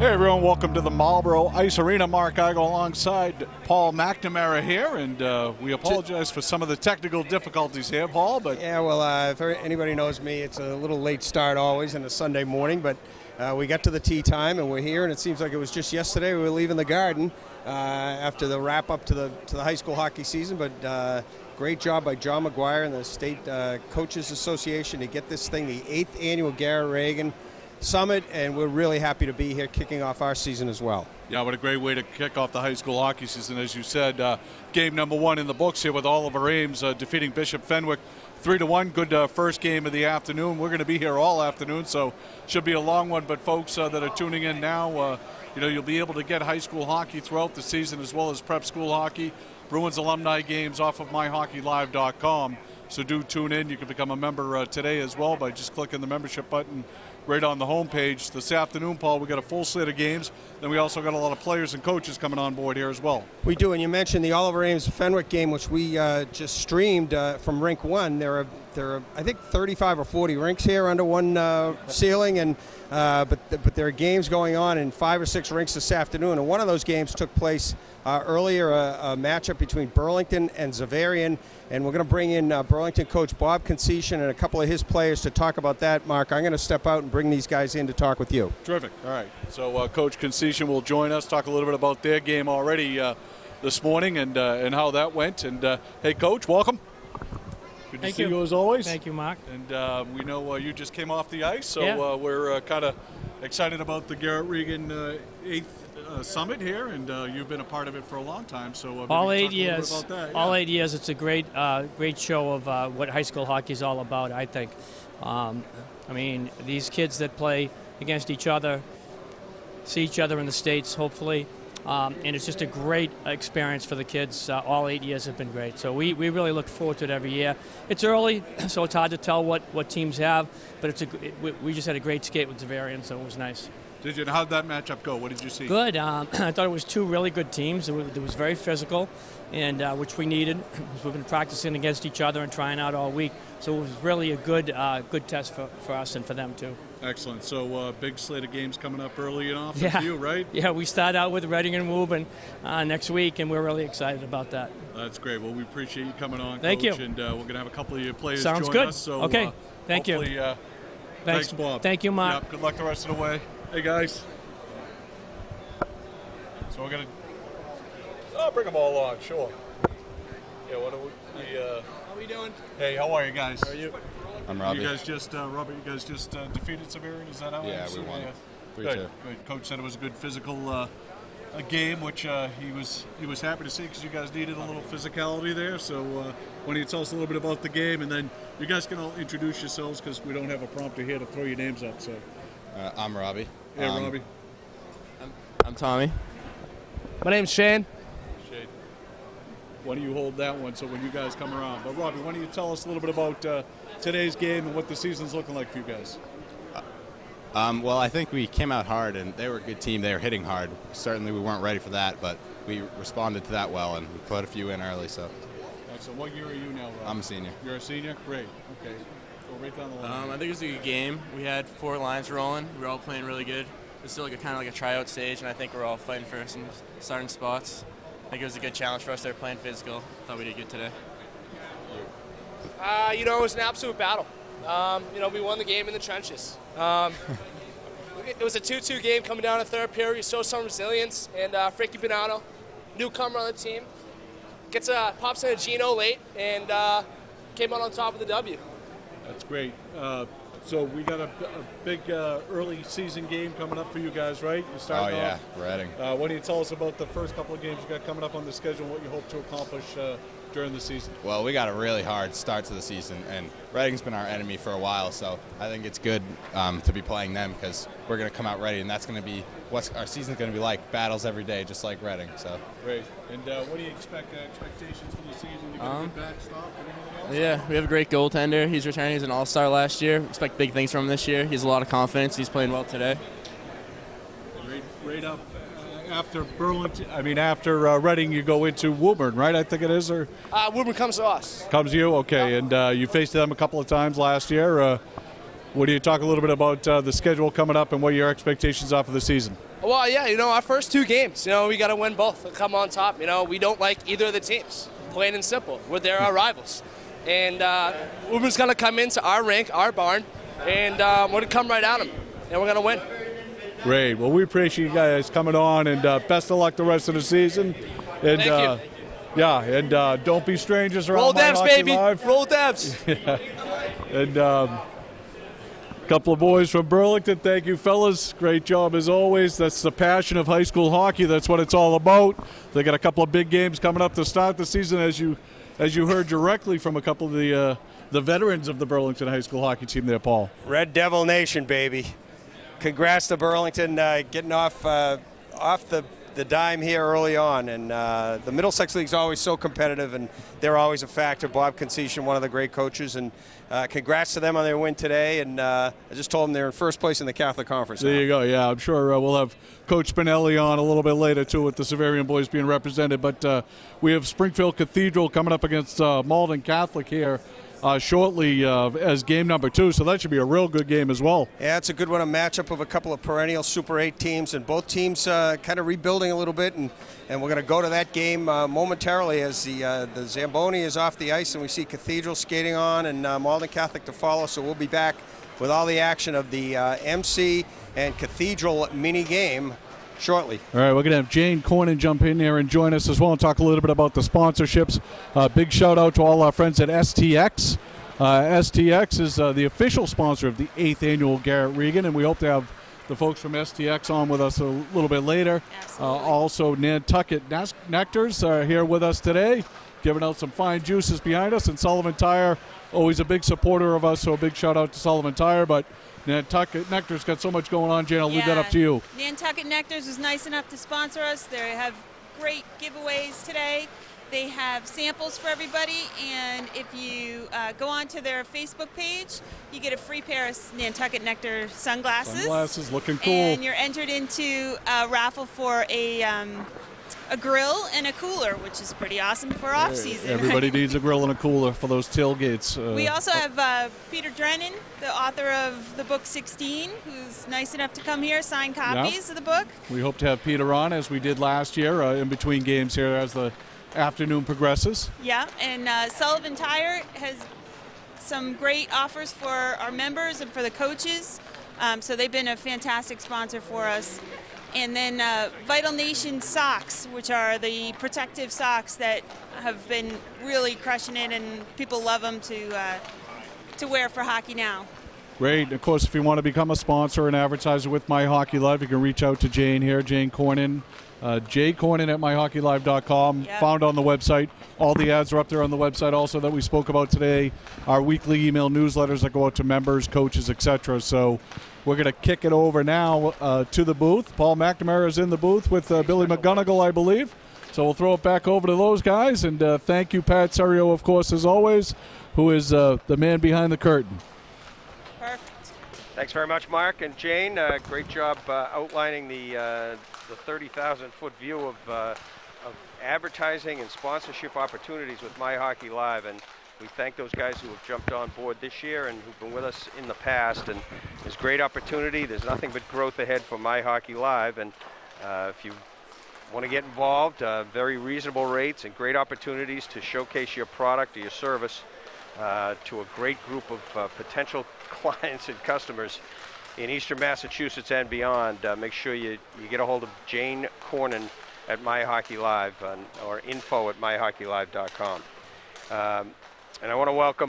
Hey everyone, welcome to the Marlboro Ice Arena. Mark Igo alongside Paul McNamara here, and we apologize for some of the technical difficulties here, Paul. But yeah, well, if anybody knows me, it's a little late start always on a Sunday morning, but we got to the tea time and we're here, and it seems like it was just yesterday we were leaving the Garden after the wrap up to the high school hockey season. But great job by John McGuire and the State Coaches Association to get this thing, the 8th annual Garrett Reagan Summit, and we're really happy to be here kicking off our season as well. Yeah, what a great way to kick off the high school hockey season. As you said, game number 1 in the books here with Oliver Ames defeating Bishop Fenwick 3-1. Good first game of the afternoon. We're going to be here all afternoon, so should be a long one. But folks that are tuning in now, you'll be able to get high school hockey throughout the season as well as prep school hockey. Bruins alumni games off of MyHockeyLive.com. So do tune in. You can become a member today as well by just clicking the membership button right on the homepage. This afternoon, Paul, we got a full slate of games. Then we also got a lot of players and coaches coming on board here as well. We do, and you mentioned the Oliver Ames Fenwick game, which we just streamed from Rink 1. There are I think 35 or 40 rinks here under one ceiling, and but there are games going on in 5 or 6 rinks this afternoon. And one of those games took place earlier, a matchup between Burligton and Zavarian, and we're going to bring in Burligton coach Bob Concession and a couple of his players to talk about that. Mark, I'm going to step out and bring these guys in to talk with you. Terrific. All right. So Coach Concession will join us, talk a little bit about their game already this morning and how that went. And hey, Coach, welcome. Good to see you as always. Thank you, Mark. And we know you just came off the ice, so yeah. We're kind of excited about the Garrett Reagan 8th Summit here, and you've been a part of it for a long time. So all 8 years. About that. All 8 years. It's a great show of what high school hockey is all about, I think. I mean, these kids that play against each other see each other in the States, hopefully. And it's just a great experience for the kids. All 8 years have been great. So we really look forward to it every year. It's early, so it's hard to tell what teams have, but we just had a great skate with Zavarian, so it was nice. Did you? And how'd that matchup go? What did you see? Good. I thought it was 2 really good teams. It was very physical, and which we needed. We've been practicing against each other and trying out all week. So it was really a good test for us and for them too. Excellent. So big slate of games coming up early and often for you, right? Yeah, we start out with Reagan and Woburn next week, and we're really excited about that. That's great. Well, we appreciate you coming on, Thank Coach, you. And we're going to have a couple of your players Sounds join good. us. So, okay. Thank you. Thanks, Bob. Thank you, Mark. Yep, good luck the rest of the way. Hey, guys. So we're going to bring them all on, sure. Yeah, what are we how are we doing? Hey, how are you guys? How are you? I'm Robbie. You guys just, Robert, defeated Zavarian, is that how Yeah, we won. 3-2. Good. Coach said it was a good physical game, which he was happy to see because you guys needed a little physicality there. So why don't you tell us a little bit about the game, and then you guys can all introduce yourselves because we don't have a prompter here to throw your names up. So I'm Robbie. Yeah, Robbie. I'm Tommy. My name's Shane. Shane. Why don't you hold that one so when you guys come around? But Robbie, why don't you tell us a little bit about today's game and what the season's looking like for you guys? Well, I think we came out hard, and they were a good team. They were hitting hard. Certainly we weren't ready for that, but we responded to that well, and we put a few in early. So. Excellent. What year are you now, Robbie? I'm a senior. You're a senior? Great. Okay. Go right down the line. I think it was a good game. We had 4 lines rolling. We were all playing really good. It was still kind of like a tryout stage, and I think we're all fighting for some starting spots. I think it was a good challenge for us. They were playing physical. Thought we did good today. It was an absolute battle. We won the game in the trenches. It was a 2-2 game coming down in third period. We showed some resilience, and Frankie Bonato, newcomer on the team, pops in a Gino late and came out on top of the W. That's great. So we got a big early season game coming up for you guys, right? You're starting off. Reading. Why don't you tell us about the first couple of games you got coming up on the schedule and what you hope to accomplish during the season? Well, we got a really hard start to the season, and Reading's been our enemy for a while, so I think it's good to be playing them because we're going to come out ready, and that's going to be what our season's going to be like, battles every day, just like Reading. So. Great. And what do you expect, expectations for the season? You got a good backstop and anything else? Yeah, we have a great goaltender. He's returning. He's an all-star last year. Expect big things from him this year. He has a lot of confidence. He's playing well today. Right up after Burlington, after Reading, you go into Woburn, right? I think it is, or Woburn comes to us. Comes to you, okay. Yeah. And you faced them a couple of times last year. What do you talk a little bit about the schedule coming up and what your expectations are for the season? Well, yeah, our first 2 games, we got to win both and come on top. We don't like either of the teams, plain and simple. They're our rivals. And we're just going to come into our rink, our barn, and we're going to come right at them, and we're going to win. Great. Well, we appreciate you guys coming on, and best of luck the rest of the season. And, Thank you. Yeah, and don't be strangers around Roll Devs, baby. MyHockeyLive. Roll Devs. Yeah. And a couple of boys from Burligton. Thank you, fellas. Great job as always. That's the passion of high school hockey. That's what it's all about. They got a couple of big games coming up to start the season, as you heard directly from a couple of the veterans of the Burlington high school hockey team there, Paul. Red Devil Nation, baby. Congrats to Burlington getting off the dime here early on. And the Middlesex League's always so competitive, and they're always a factor. Bob Conceition, one of the great coaches, and congrats to them on their win today. And I just told them they're in first place in the Catholic Conference now. There you go. Yeah, I'm sure we'll have Coach Spinelli on a little bit later, too, with the Severian boys being represented. But we have Springfield Cathedral coming up against Malden Catholic here shortly as game number 2, so that should be a real good game as well. Yeah, it's a good one, a matchup of a couple of perennial Super 8 teams, and both teams kind of rebuilding a little bit, and we're going to go to that game momentarily as the Zamboni is off the ice and we see Cathedral skating on and Malden Catholic to follow, so we'll be back with all the action of the MC and Cathedral mini game shortly. All right, we're going to have Jane Cornyn jump in there and join us as well and talk a little bit about the sponsorships. Big shout out to all our friends at STX. STX is the official sponsor of the 8th annual Garrett Reagan, and we hope to have the folks from STX on with us a little bit later. Also, Nantucket Nectars are here with us today, giving out some fine juices behind us, and Sullivan Tire, always a big supporter of us, so a big shout out to Sullivan Tire. But Nantucket Nectar's got so much going on, Jen. I'll leave that up to you. Nantucket Nectars was nice enough to sponsor us. They have great giveaways today. They have samples for everybody, and if you go onto their Facebook page, you get a free pair of Nantucket Nectar sunglasses. Sunglasses, looking cool. And you're entered into a raffle for a grill and a cooler, which is pretty awesome for off-season. Everybody needs a grill and a cooler for those tailgates. We also have Peter Drennan, the author of the book 16, who's nice enough to come here, sign copies of the book. We hope to have Peter on, as we did last year, in between games here as the afternoon progresses. Yeah, and Sullivan Tire has some great offers for our members and for the coaches. So they've been a fantastic sponsor for us. And then Vital Nation socks, which are the protective socks that have been really crushing it, and people love them to wear for hockey now. Great. And of course, if you want to become a sponsor and advertiser with MyHockeyLive, you can reach out to Jane here, Jane Cornyn. Cornyn at myhockeylive.com, found on the website. All the ads are up there on the website also that we spoke about today. Our weekly email newsletters that go out to members, coaches, etc. So we're going to kick it over now to the booth. Paul McNamara is in the booth with Billy McGonigal, I believe. So we'll throw it back over to those guys. And thank you, Pat Serio, of course, as always, who is the man behind the curtain. Perfect. Thanks very much, Mark and Jane. Great job outlining the 30,000-foot view of advertising and sponsorship opportunities with MyHockeyLive, and we thank those guys who have jumped on board this year and who've been with us in the past. And there's great opportunity. There's nothing but growth ahead for MyHockeyLive, and if you want to get involved, very reasonable rates and great opportunities to showcase your product or your service to a great group of potential clients and customers in Eastern Massachusetts and beyond. Make sure you get a hold of Jane Cornyn at MyHockeyLive or info@myhockeylive.com. And I want to welcome